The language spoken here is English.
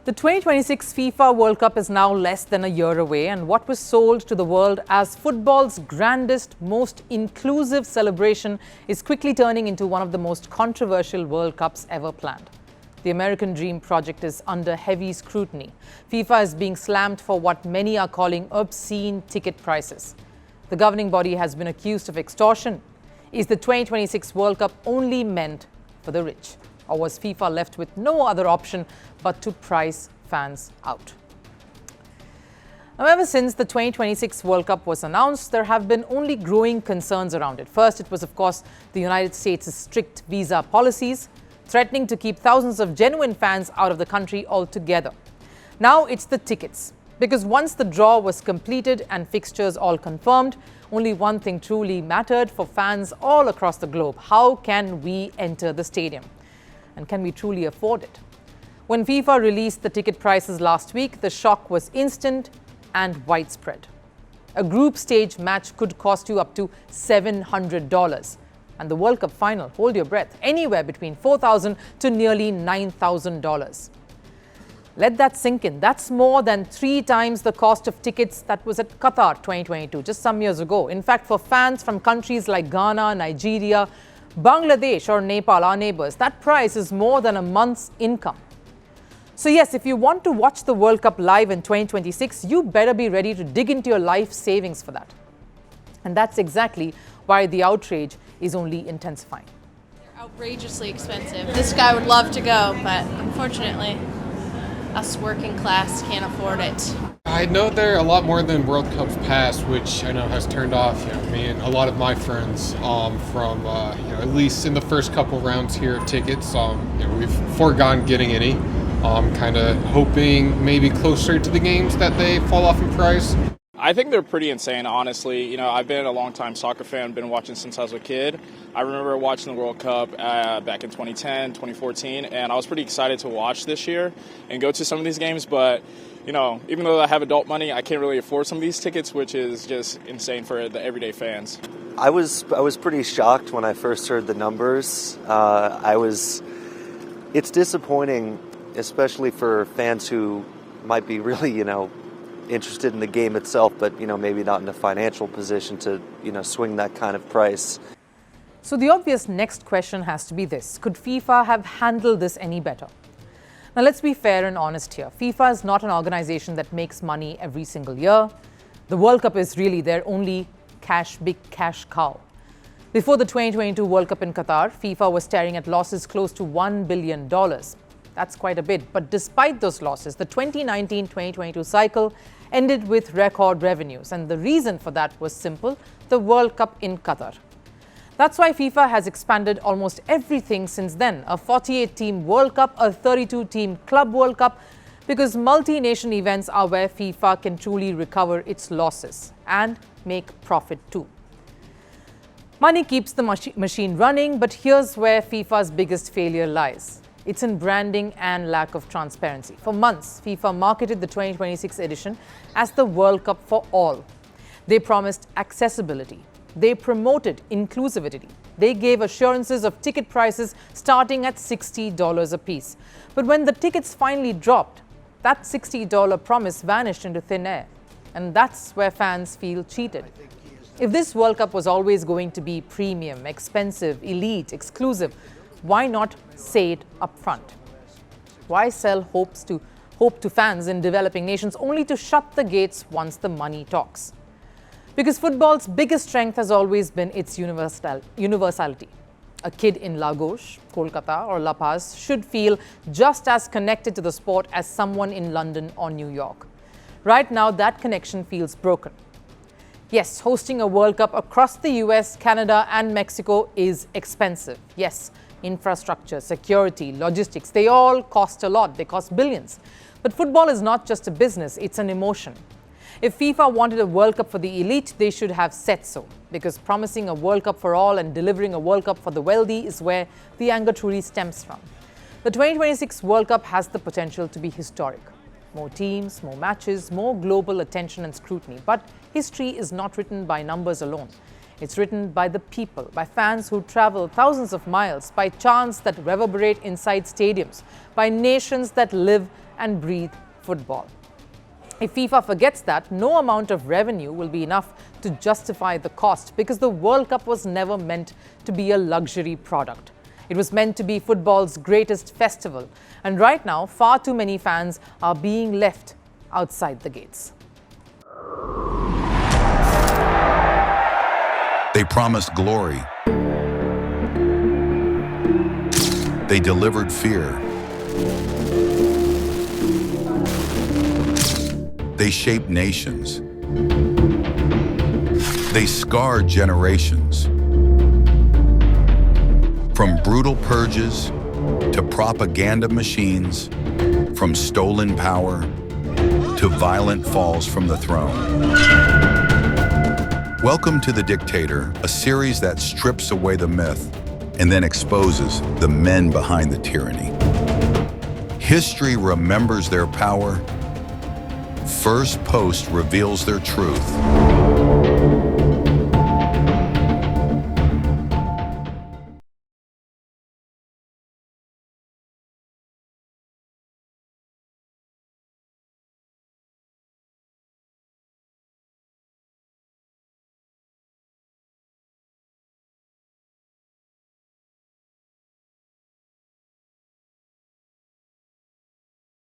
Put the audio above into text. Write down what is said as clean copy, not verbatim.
The 2026 FIFA World Cup is now less than a year away, and what was sold to the world as football's grandest, most inclusive celebration is quickly turning into one of the most controversial World Cups ever planned. The American Dream project is under heavy scrutiny. FIFA is being slammed for what many are calling obscene ticket prices. The governing body has been accused of extortion. Is the 2026 World Cup only meant for the rich? Or was FIFA left with no other option but to price fans out? Now, ever since the 2026 World Cup was announced, there have been only growing concerns around it. First, it was, of course, the United States' strict visa policies, threatening to keep thousands of genuine fans out of the country altogether. Now it's the tickets, because once the draw was completed and fixtures all confirmed, only one thing truly mattered for fans all across the globe: how can we enter the stadium? And can we truly afford it? When FIFA released the ticket prices last week, the shock was instant and widespread. A group stage match could cost you up to $700. And the World Cup final, hold your breath, anywhere between $4,000 to nearly $9,000. Let that sink in. That's more than 3 times the cost of tickets that was at Qatar 2022, just some years ago. In fact, for fans from countries like Ghana, Nigeria, Bangladesh or Nepal, our neighbors, that price is more than a month's income. So yes, if you want to watch the World Cup live in 2026, you better be ready to dig into your life savings for that. And that's exactly why the outrage is only intensifying. They're outrageously expensive. This guy would love to go, but unfortunately, us working class can't afford it. I know they're a lot more than World Cups past, which I know has turned off me and a lot of my friends from at least in the first couple rounds here of tickets. We've foregone getting any, kind of hoping maybe closer to the games that they fall off in price. I think they're pretty insane, honestly. I've been a long-time soccer fan, been watching since I was a kid. I remember watching the World Cup back in 2010, 2014, and I was pretty excited to watch this year and go to some of these games. But, even though I have adult money, I can't really afford some of these tickets, which is just insane for the everyday fans. I was pretty shocked when I first heard the numbers. It's disappointing, especially for fans who might be really, interested in the game itself, but maybe not in a financial position to swing that kind of price. So the obvious next question has to be this: could FIFA have handled this any better? Now let's be fair and honest here. FIFA is not an organization that makes money every single year. The World Cup is really their only big cash cow. Before the 2022 World Cup in Qatar, FIFA was staring at losses close to $1 billion. That's quite a bit. But despite those losses, the 2019-2022 cycle ended with record revenues. And the reason for that was simple: the World Cup in Qatar. That's why FIFA has expanded almost everything since then. A 48-team World Cup, a 32-team Club World Cup, because multi-nation events are where FIFA can truly recover its losses and make profit too. Money keeps the machine running, but here's where FIFA's biggest failure lies. It's in branding and lack of transparency. For months, FIFA marketed the 2026 edition as the World Cup for all. They promised accessibility. They promoted inclusivity. They gave assurances of ticket prices starting at $60 a piece. But when the tickets finally dropped, that $60 promise vanished into thin air. And that's where fans feel cheated. If this World Cup was always going to be premium, expensive, elite, exclusive, why not say it up front? Why sell hope to fans in developing nations only to shut the gates once the money talks? Because football's biggest strength has always been its universality. A kid in Lagos, Kolkata or La Paz should feel just as connected to the sport as someone in London or New York. Right now, that connection feels broken. Yes, hosting a World Cup across the US, Canada and Mexico is expensive. Yes, infrastructure, security, logistics, they all cost a lot. They cost billions. But football is not just a business, it's an emotion. If FIFA wanted a World Cup for the elite, they should have said so. Because promising a World Cup for all and delivering a World Cup for the wealthy is where the anger truly stems from. The 2026 World Cup has the potential to be historic. More teams, more matches, more global attention and scrutiny. But history is not written by numbers alone. It's written by the people, by fans who travel thousands of miles, by chants that reverberate inside stadiums, by nations that live and breathe football. If FIFA forgets that, no amount of revenue will be enough to justify the cost, because the World Cup was never meant to be a luxury product. It was meant to be football's greatest festival. And right now, far too many fans are being left outside the gates. They promised glory. They delivered fear. They shaped nations. They scarred generations. From brutal purges to propaganda machines, from stolen power to violent falls from the throne. Welcome to The Dictator, a series that strips away the myth and then exposes the men behind the tyranny. History remembers their power. Firstpost reveals their truth.